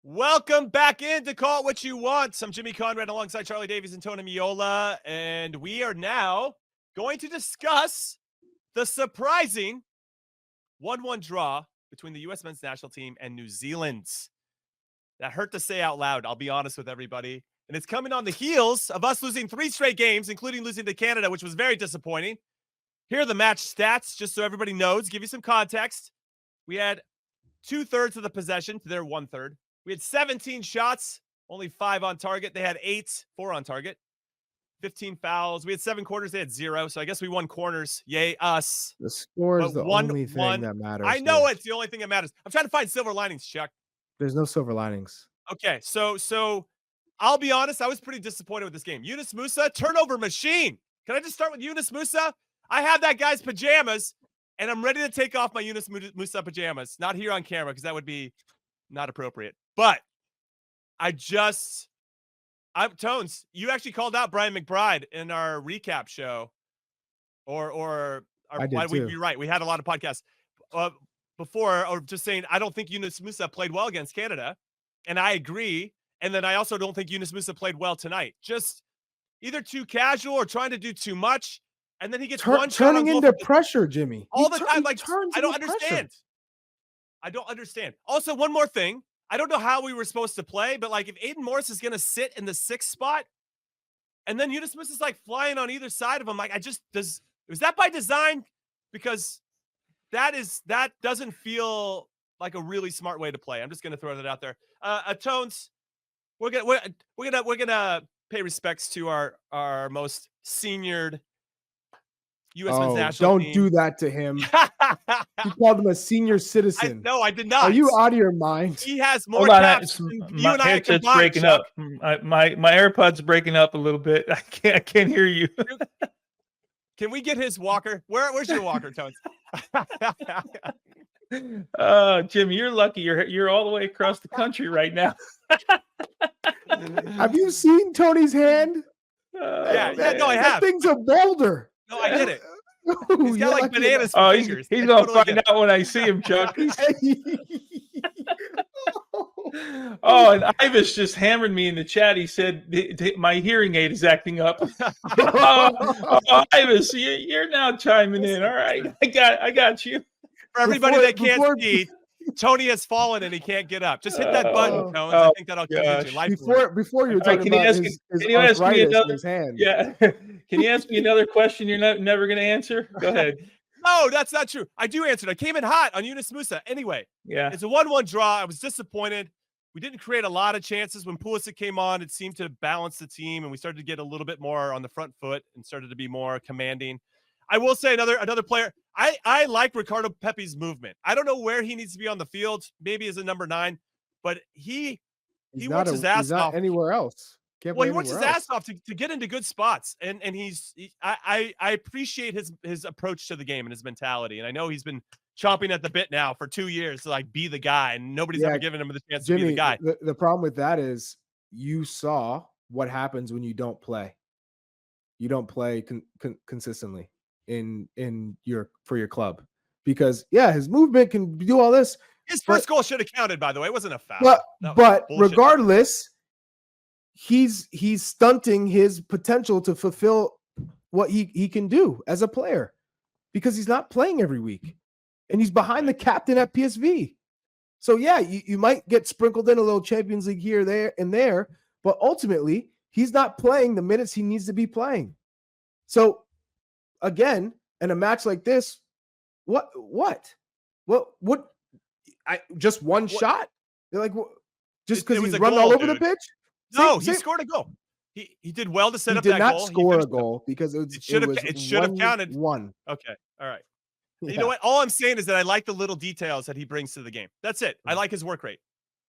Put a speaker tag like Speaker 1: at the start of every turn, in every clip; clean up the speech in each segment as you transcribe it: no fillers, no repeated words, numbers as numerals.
Speaker 1: Welcome back in to Call It What You Want. I'm Jimmy Conrad alongside Charlie Davies and Tony Miola, and we are now going to discuss the surprising 1-1 draw between the U.S. men's national team and New Zealand. That hurt to say out loud, I'll be honest with everybody. And it's coming on the heels of us losing 3 straight games, including losing to Canada, which was very disappointing. Here are the match stats, just so everybody knows. Give you some context. We had 2/3 of the possession to their 1/3. We had 17 shots, only 5 on target. They had 8, 4 on target. 15 fouls. We had 7 quarters. They had 0. So I guess we won corners. Yay, us.
Speaker 2: The score is the only thing that matters.
Speaker 1: I know it's the only thing that matters. I'm trying to find silver linings, Chuck.
Speaker 2: There's no silver linings.
Speaker 1: Okay, so I'll be honest. I was pretty disappointed with this game. Yunus Musah, turnover machine. Can I just start with Yunus Musah? I have that guy's pajamas, and I'm ready to take off my Yunus Musah pajamas. Not here on camera, because that would be not appropriate. But Tones, you actually called out Brian McBride in our recap show. You're right. We had a lot of podcasts before, or just saying, I don't think Yunus Musah played well against Canada. And I agree. And then I also don't think Yunus Musah played well tonight. Just either too casual or trying to do too much. And then he gets one shot
Speaker 2: turning into pressure, Jimmy.
Speaker 1: All the time. Like, I don't understand. I don't understand. Also, one more thing. I don't know how we were supposed to play, but like if Aiden Morris is going to sit in the 6th spot and then Yunus Musah is like flying on either side of him, like was that by design? Because that doesn't feel like a really smart way to play. I'm just going to throw that out there. Tones, we're gonna pay respects to our most seniored U.S. men's national team.
Speaker 2: Don't do that to him. You called him a senior citizen.
Speaker 1: No, I did not.
Speaker 2: Are you out of your mind?
Speaker 1: He has more caps than you and I combined.
Speaker 3: Breaking up. My AirPod's breaking up a little bit. I can't hear you.
Speaker 1: Can we get his walker? Where's your walker, Tones?
Speaker 3: Jimmy, you're lucky. You're all the way across the country right now.
Speaker 2: Have you seen Tony's hand?
Speaker 1: No, I have.
Speaker 2: That thing's a boulder.
Speaker 1: No, I get it. He's got like bananas for fingers.
Speaker 3: He's going to find out when I see him, Chuck. Oh, and Ivis just hammered me in the chat. He said my hearing aid is acting up. Ivis, you're now chiming in. All right, I got you.
Speaker 1: For everybody that can't see, Tony has fallen and he can't get up. Just hit that button, Tones. I think that'll give you life.
Speaker 2: Before you're talking about his arthritis in his hand.
Speaker 3: Yeah. Can you ask me another question you're never going to answer? Go ahead.
Speaker 1: No, that's not true. I do answer it. I came in hot on Yunus Musah. Anyway, it's a 1-1 draw. I was disappointed. We didn't create a lot of chances. When Pulisic came on, it seemed to balance the team, and we started to get a little bit more on the front foot and started to be more commanding. I will say another player. I like Ricardo Pepi's movement. I don't know where he needs to be on the field. Maybe as a number 9, but he works his ass off
Speaker 2: anywhere else.
Speaker 1: He works his ass off to get into good spots, and I appreciate his approach to the game and his mentality. And I know he's been chomping at the bit now for 2 years to like be the guy, and nobody's ever given him the chance to be the guy.
Speaker 2: The problem with that is you saw what happens when you don't play. You don't play consistently for your club, because his movement can do all this.
Speaker 1: His first goal should have counted, by the way. It wasn't a foul.
Speaker 2: But regardless, he's stunting his potential to fulfill what he can do as a player, because he's not playing every week and he's behind the captain at PSV. So you might get sprinkled in a little Champions League here, there, and there, but ultimately he's not playing the minutes he needs to be playing. So again, in a match like this, what? Just one shot? They're like, just because he's running all over the pitch?
Speaker 1: No, he scored a goal. He did well to set up that goal.
Speaker 2: He did not score a goal because it should have
Speaker 1: counted.
Speaker 2: One.
Speaker 1: Okay, all right. Yeah. You know what? All I'm saying is that I like the little details that he brings to the game. That's it. I like his work rate.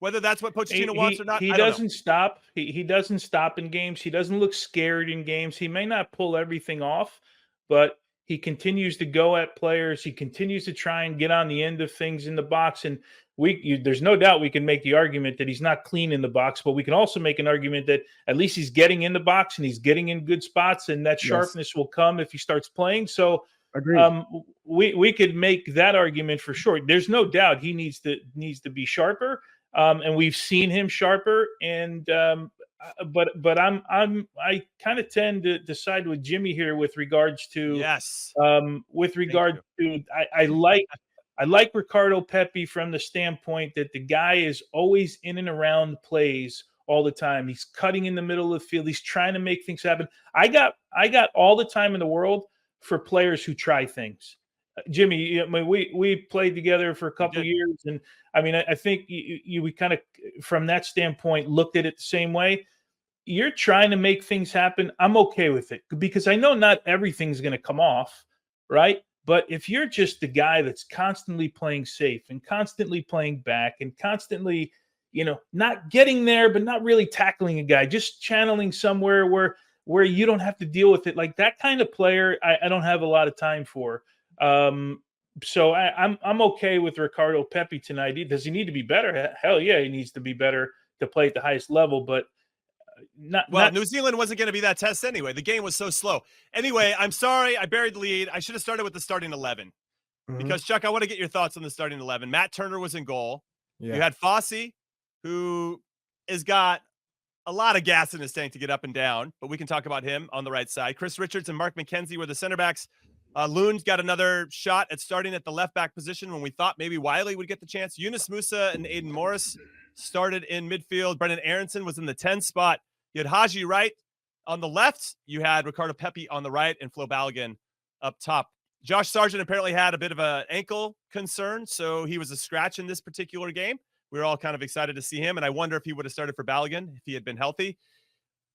Speaker 1: Whether that's what Pochettino wants or not,
Speaker 3: he doesn't stop. He doesn't stop in games. He doesn't look scared in games. He may not pull everything off, but he continues to go at players. He continues to try and get on the end of things in the box. And there's no doubt we can make the argument that he's not clean in the box, but we can also make an argument that at least he's getting in the box and he's getting in good spots, and that sharpness will come if he starts playing. So we could make that argument for sure. There's no doubt he needs to be sharper. and we've seen him sharper. And but I kind of tend to decide with Jimmy here with regards to
Speaker 1: Yes.
Speaker 3: with
Speaker 1: Thank
Speaker 3: regard to I like Ricardo Pepi from the standpoint that the guy is always in and around plays all the time. He's cutting in the middle of the field. He's trying to make things happen. I got all the time in the world for players who try things. Jimmy, I mean, we played together for a couple of years, and I mean, I think we kind of, from that standpoint, looked at it the same way. You're trying to make things happen. I'm okay with it because I know not everything's going to come off, right? But if you're just the guy that's constantly playing safe and constantly playing back and constantly, not getting there, but not really tackling a guy, just channeling somewhere where you don't have to deal with it, like that kind of player, I don't have a lot of time for. So I'm okay with Ricardo Pepi tonight. Does he need to be better? Hell yeah, he needs to be better to play at the highest level. But
Speaker 1: New Zealand wasn't going to be that test anyway. The game was so slow. Anyway, I'm sorry I buried the lead. I should have started with the starting 11 because Chuck, I want to get your thoughts on the starting 11. Matt Turner was in goal. Yeah. You had Fossey, who has got a lot of gas in his tank to get up and down, but we can talk about him on the right side. Chris Richards and Mark McKenzie were the center backs. Loon's got another shot at starting at the left back position when we thought maybe Wiley would get the chance. Yunus Musa and Aiden Morris started in midfield. Brendan Aronson was in the 10 spot. You had Haji right on the left. You had Ricardo Pepi on the right and Flo Balogun up top. Josh Sargent apparently had a bit of an ankle concern, so he was a scratch in this particular game. We were all kind of excited to see him, and I wonder if he would have started for Balogun if he had been healthy.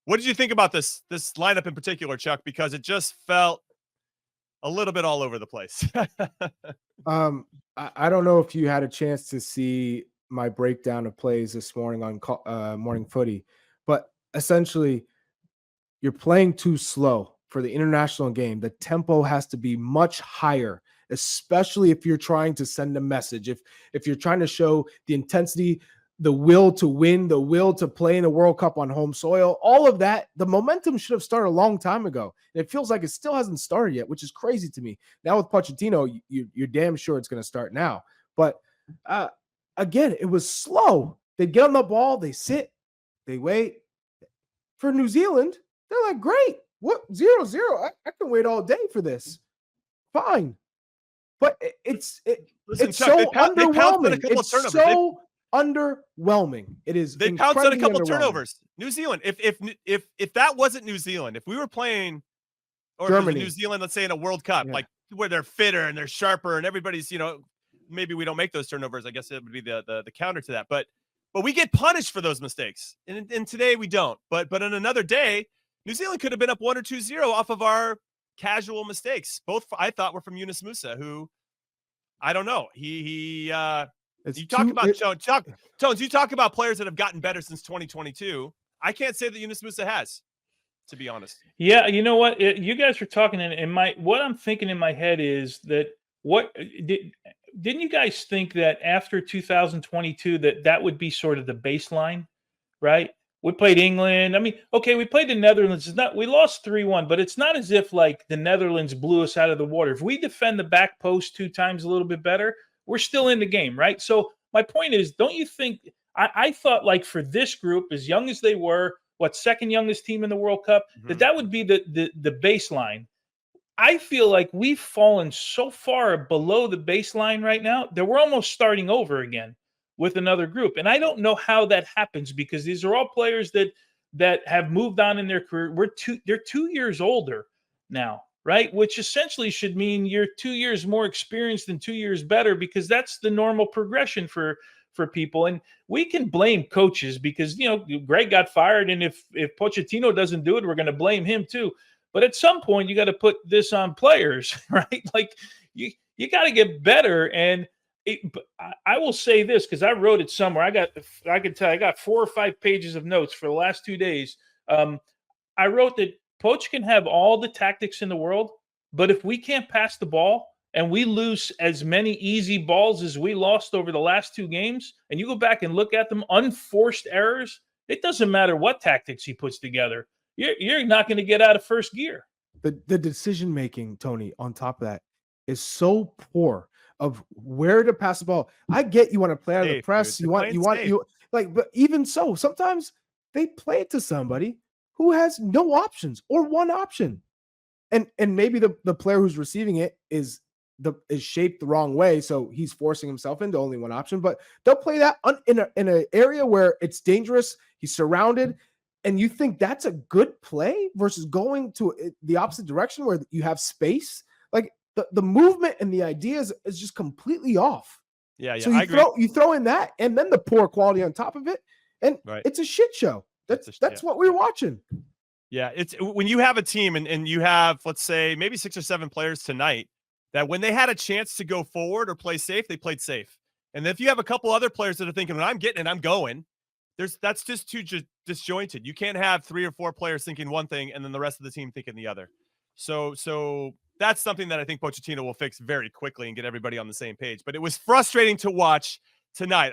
Speaker 1: What did you think about this lineup in particular, Chuck? Because it just felt a little bit all over the place.
Speaker 2: I don't know if you had a chance to see my breakdown of plays this morning on Morning Footy, but essentially you're playing too slow for the international game. The tempo has to be much higher, especially if you're trying to send a message. If you're trying to show the intensity, the will to win, the will to play in the World Cup on home soil, all of that, the momentum should have started a long time ago. And it feels like it still hasn't started yet, which is crazy to me. Now with Pochettino, you're damn sure it's going to start now. But again, it was slow. They get on the ball, they sit, they wait. For New Zealand, they're like, great. What? 0-0. I can wait all day for this. Fine. But it's Chuck, so underwhelming. It's so underwhelming. It is.
Speaker 1: They pounced on a couple turnovers. New Zealand. If that wasn't New Zealand, if we were playing or Germany, New Zealand, let's say in a World Cup, like where they're fitter and they're sharper and everybody's, maybe we don't make those turnovers. I guess it would be the counter to that. But we get punished for those mistakes. And today we don't. But on another day, New Zealand could have been up 1 or 2-0 off of our casual mistakes. Both I thought were from Yunus Musa, who I don't know. You talk about Tones, you talk about players that have gotten better since 2022. I can't say that Yunus Musa has, to be honest.
Speaker 3: Yeah, you know what? You guys were talking what I'm thinking in my head is that didn't you guys think that after 2022 that would be sort of the baseline, right? We played England. I mean, okay, we played the Netherlands. We lost 3-1, but it's not as if like the Netherlands blew us out of the water. If we defend the back post 2 times a little bit better, we're still in the game, right? So my point is, don't you think I thought like for this group, as young as they were, second youngest team in the World Cup, that would be the baseline. I feel like we've fallen so far below the baseline right now that we're almost starting over again with another group. And I don't know how that happens because these are all players that have moved on in their career. They're 2 years older now, right? Which essentially should mean you're 2 years more experienced and 2 years better because that's the normal progression for people. And we can blame coaches because, Greg got fired. And if Pochettino doesn't do it, we're going to blame him too. But at some point, you got to put this on players, right? Like you got to get better. And I will say this because I wrote it somewhere. I got 4 or 5 pages of notes for the last 2 days. I wrote that Poch can have all the tactics in the world, but if we can't pass the ball and we lose as many easy balls as we lost over the last 2 games, and you go back and look at them, unforced errors, it doesn't matter what tactics he puts together. You're not going to get out of first gear.
Speaker 2: The decision making, Tony, on top of that, is so poor. of where to pass the ball. I get you want to play out of the
Speaker 1: Safe,
Speaker 2: press.
Speaker 1: dude.
Speaker 2: You
Speaker 1: They're
Speaker 2: want
Speaker 1: playing safe.
Speaker 2: but even so, sometimes they play it to somebody who has no options or one option. And maybe the player who's receiving it is shaped the wrong way, so he's forcing himself into only one option. But they'll play that in an area where it's dangerous. He's surrounded, and you think that's a good play versus going to the opposite direction where you have space. Like the movement and the ideas is just completely off.
Speaker 1: Yeah,
Speaker 2: So
Speaker 1: I agree.
Speaker 2: you throw in that, and then the poor quality on top of it, and it's a shit show. That's what we're watching.
Speaker 1: Yeah, it's when you have a team and you have, let's say, maybe 6 or 7 players tonight that when they had a chance to go forward or play safe, they played safe. And if you have a couple other players that are thinking, when I'm getting it, I'm going, that's just too disjointed. You can't have 3 or 4 players thinking one thing and then the rest of the team thinking the other. So that's something that I think Pochettino will fix very quickly and get everybody on the same page. But it was frustrating to watch tonight.